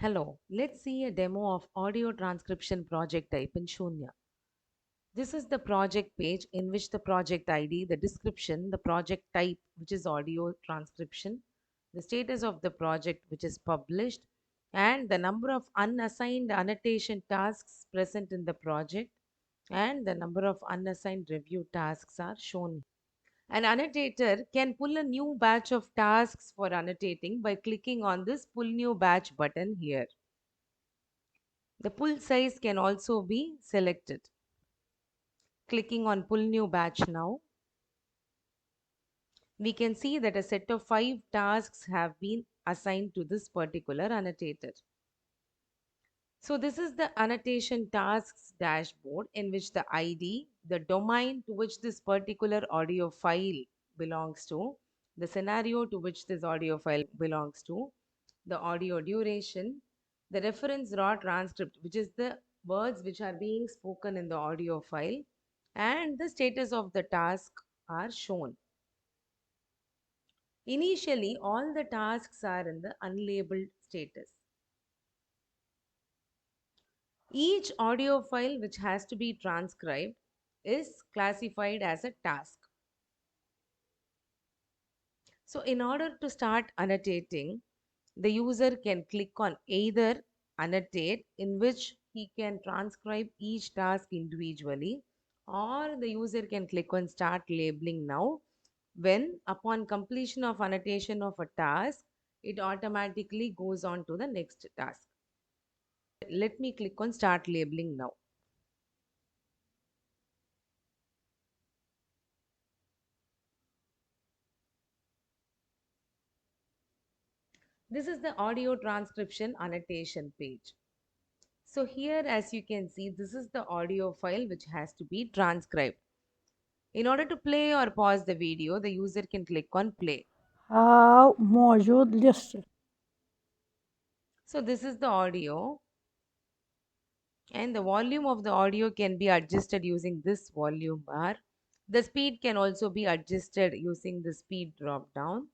Hello, let's see a demo of audio transcription project type in Shoonya. This is the project page in which the project ID, the description, the project type, which is audio transcription, the status of the project, which is published, and the number of unassigned annotation tasks present in the project, and the number of unassigned review tasks are shown. An annotator can pull a new batch of tasks for annotating by clicking on this Pull New Batch button here. The pull size can also be selected. Clicking on Pull New Batch now, we can see that a set of 5 tasks have been assigned to this particular annotator. So this is the annotation tasks dashboard in which the ID, the domain to which this particular audio file belongs to, the scenario to which this audio file belongs to, the audio duration, the reference raw transcript, which is the words which are being spoken in the audio file, and the status of the task are shown. Initially, all the tasks are in the unlabeled status. Each audio file which has to be transcribed is classified as a task. So, in order to start annotating, the user can click on either annotate, in which he can transcribe each task individually, or the user can click on start labeling now. When, upon completion of annotation of a task, it automatically goes on to the next task. Let me click on start labeling now. This is the audio transcription annotation page. So here, as you can see, this is the audio file which has to be transcribed. In order to play or pause the video, the user can click on play. हाँ मौजूद list So this is the audio, and the volume of the audio can be adjusted using this volume bar. The speed can also be adjusted using the speed drop down.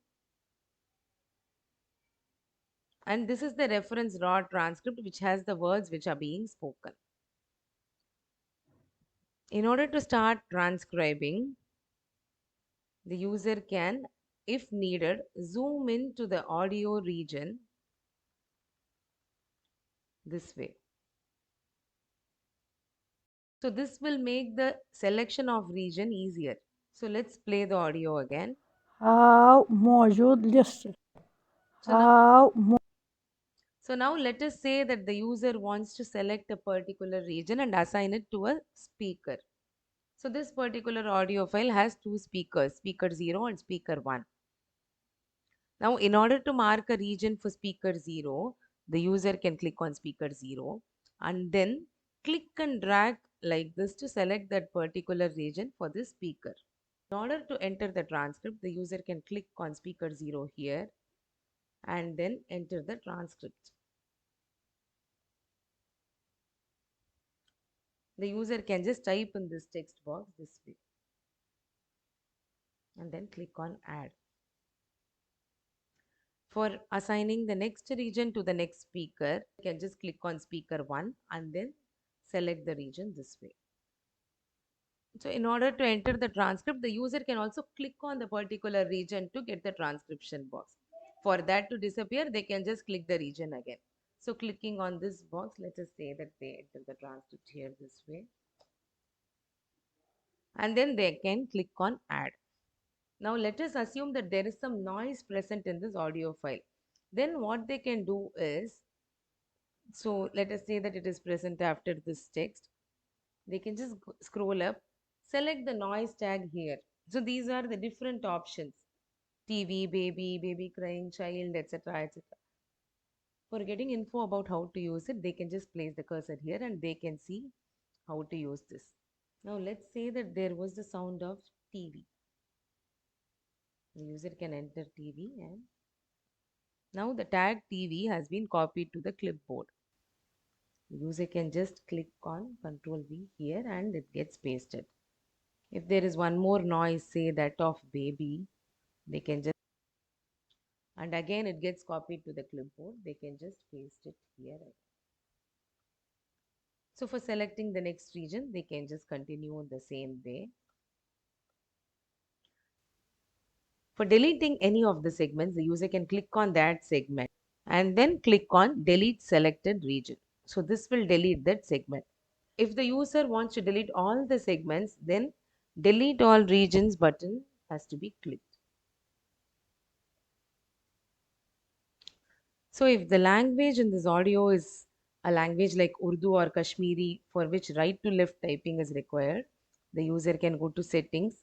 And this is the reference raw transcript which has the words which are being spoken. In order to start transcribing, the user can, if needed, zoom into the audio region this way. So this will make the selection of region easier. So let's play the audio again. हाँ मौजूद list So now, हाँ so now let us say that the user wants to select a particular region and assign it to a speaker. So this particular audio file has two speakers, speaker 0 and speaker 1. Now, in order to mark a region for speaker 0, the user can click on speaker 0 and then click and drag like this to select that particular region for this speaker. In order to enter the transcript, the user can click on speaker 0 here and then enter the transcript. The user can just type in this text box this way and then click on add. For assigning the next region to the next speaker, you can just click on speaker 1 and then select the region this way. So in order to enter the transcript, the user can also click on the particular region to get the transcription box. For that to disappear, they can just click the region again. So clicking on this box, let us say that they enter the transcript here this way. And then they can click on add. Now let us assume that there is some noise present in this audio file. Then what they can do is, so let us say that it is present after this text. They can just scroll up, select the noise tag here. So these are the different options: TV, baby, baby crying, child, etc. etc. For getting info about how to use it, they can just place the cursor here and they can see how to use this. Now let's say that there was the sound of TV. The user can enter TV, and now the tag TV has been copied to the clipboard. The user can just click on Ctrl V here and it gets pasted. If there is one more noise, say that of baby, they can just And again, it gets copied to the clipboard. They can just paste it here. So for selecting the next region, they can just continue in the same way. For deleting any of the segments, the user can click on that segment and then click on delete selected region. So this will delete that segment. If the user wants to delete all the segments, then delete all regions button has to be clicked. So if the language in this audio is a language like Urdu or Kashmiri for which right to left typing is required, the user can go to settings,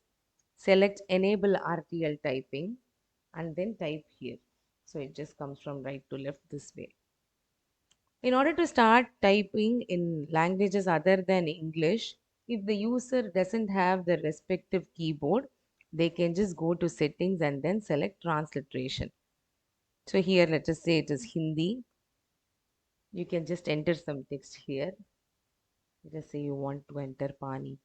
select enable RTL typing and then type here. So it just comes from right to left this way. In order to start typing in languages other than English, if the user doesn't have the respective keyboard, they can just go to settings and then select transliteration. So here, let us say it is Hindi. You can just enter some text here. Let us say you want to enter Pani.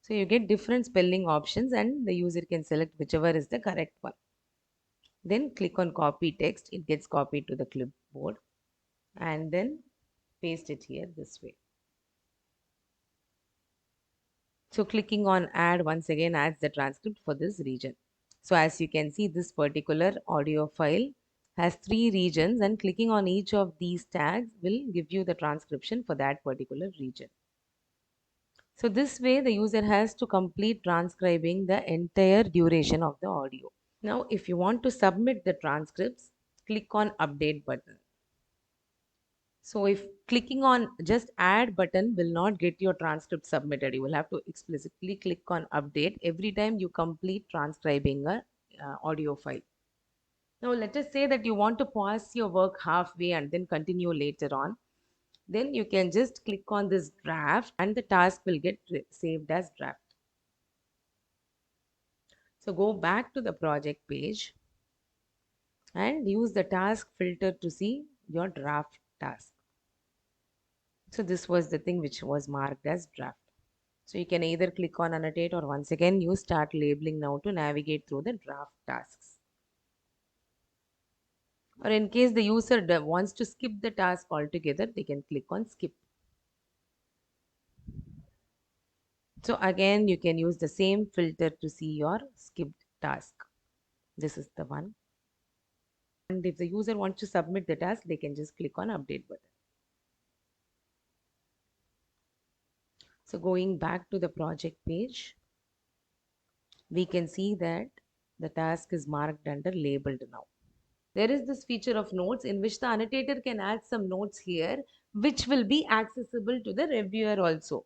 So you get different spelling options and the user can select whichever is the correct one. Then click on copy text. It gets copied to the clipboard and then paste it here this way. So clicking on add once again adds the transcript for this region. So as you can see, this particular audio file has 3 regions and clicking on each of these tags will give you the transcription for that particular region. So this way the user has to complete transcribing the entire duration of the audio. Now if you want to submit the transcripts, click on update button. So if clicking on just add button will not get your transcript submitted, you will have to explicitly click on update every time you complete transcribing a audio file. Now let us say that you want to pause your work halfway and then continue later on. Then you can just click on this draft and the task will get saved as draft. So go back to the project page and use the task filter to see your draft task. So this was the thing which was marked as draft. So you can either click on annotate or once again use start labeling now to navigate through the draft tasks. Or in case the user wants to skip the task altogether, they can click on skip. So again, you can use the same filter to see your skipped task. This is the one. And if the user wants to submit the task, they can just click on update button. So going back to the project page, we can see that the task is marked under labeled now. There is this feature of notes in which the annotator can add some notes here, which will be accessible to the reviewer also.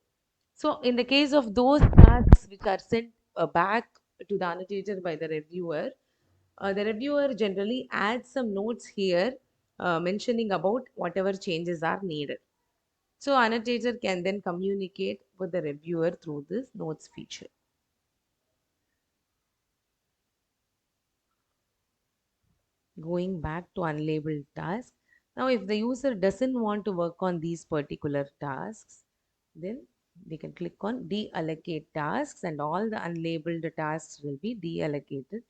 So in the case of those tasks which are sent back to the annotator by the reviewer generally adds some notes here mentioning about whatever changes are needed. So annotator can then communicate with the reviewer through this notes feature. Going back to unlabeled tasks. Now, if the user doesn't want to work on these particular tasks, then they can click on deallocate tasks and all the unlabeled tasks will be deallocated.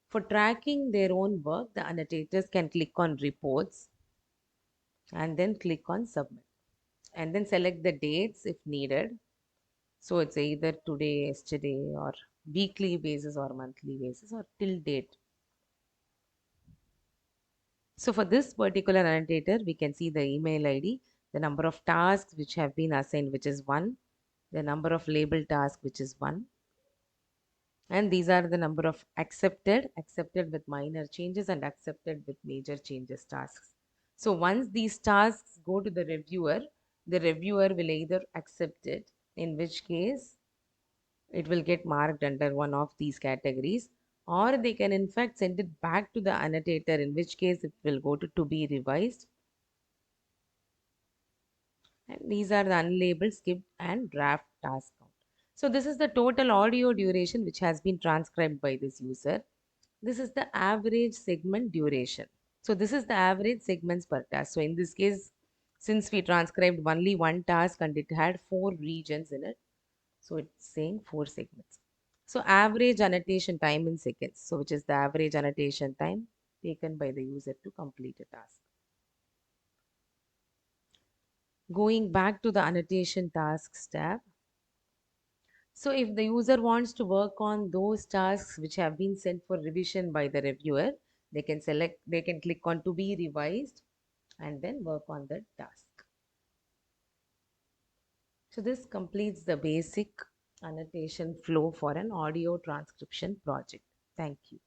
For tracking their own work, the annotators can click on reports and then click on submit and then select the dates if needed. So it's either today, yesterday, or weekly basis or monthly basis or till date. So for this particular annotator, we can see the email ID, the number of tasks which have been assigned, which is 1, the number of labeled tasks, which is 1. And these are the number of accepted with minor changes and accepted with major changes tasks. So once these tasks go to the reviewer will either accept it, in which case it will get marked under one of these categories, or they can in fact send it back to the annotator, in which case it will go to be revised. And these are the unlabeled, skipped, and draft task count. So this is the total audio duration which has been transcribed by this user. This is the average segment duration. So this is the average segments per task. So in this case, since we transcribed only one task and it had 4 regions in it, so it's saying 4 segments. So average annotation time in seconds. So which is the average annotation time taken by the user to complete a task. Going back to the annotation tasks tab. So if the user wants to work on those tasks which have been sent for revision by the reviewer, they can click on to be revised and then work on the task. So this completes the basic annotation flow for an audio transcription project. Thank you.